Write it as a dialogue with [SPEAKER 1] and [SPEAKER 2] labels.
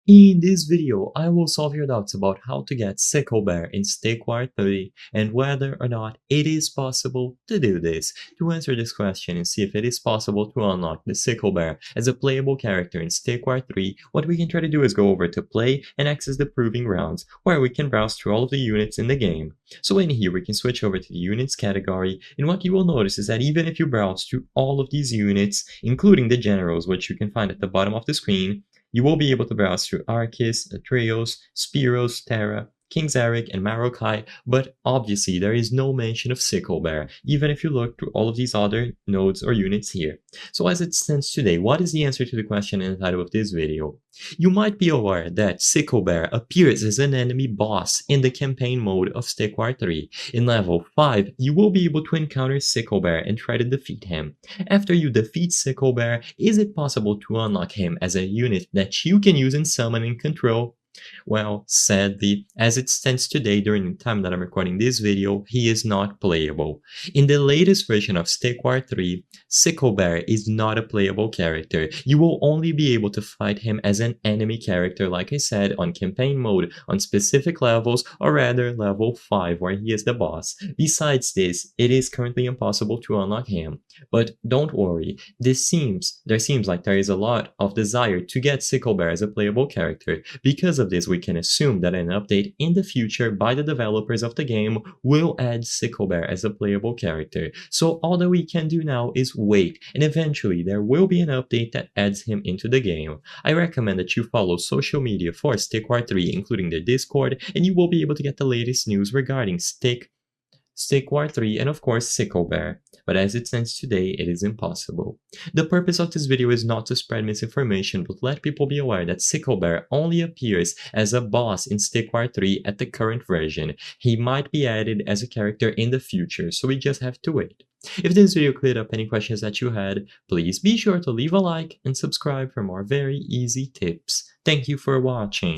[SPEAKER 1] In this video, I will solve your doubts about how to get Sicklebear in Stakewire 30 and whether or not it is possible to do this. To answer this question and see if it is possible to unlock the Sicklebear as a playable character in Stakewire 3, what we can try to do is go over to Play and access the Proving Grounds, where we can browse through all of the units in the game. So in here, we can switch over to the Units category, and what you will notice is that even if you browse through all of these units, including the Generals, which you can find at the bottom of the screen, you will be able to browse through Arceus, Atreus, Spearos, Terra, King Zarek, and Marokai, but obviously there is no mention of Sicklebear, even if you look through all of these other nodes or units here. So as it stands today, what is the answer to the question in the title of this video? You might be aware that Sicklebear appears as an enemy boss in the campaign mode of Stakewire 3. In level 5, you will be able to encounter Sicklebear and try to defeat him. After you defeat Sicklebear, is it possible to unlock him as a unit that you can use in Summon and Control? Well, sadly, as it stands today during the time that I'm recording this video, he is not playable. In the latest version of Stakewire 3, Sicklebear is not a playable character. You will only be able to fight him as an enemy character, like I said, on campaign mode, on specific levels, or rather level 5, where he is the boss. Besides this, it is currently impossible to unlock him. But don't worry, there seems like there is a lot of desire to get Sicklebear as a playable character. Because of this, we can assume that an update in the future by the developers of the game will add Sicklebear as a playable character. So all that we can do now is wait, and eventually there will be an update that adds him into the game. I recommend that you follow social media for Stakewire 3, including their Discord, and you will be able to get the latest news regarding Stakewire 3, and of course Sicklebear, but as it stands today, it is impossible. The purpose of this video is not to spread misinformation, but let people be aware that Sicklebear only appears as a boss in Stakewire 3 at the current version. He might be added as a character in the future, so we just have to wait. If this video cleared up any questions that you had, please be sure to leave a like and subscribe for more very easy tips. Thank you for watching.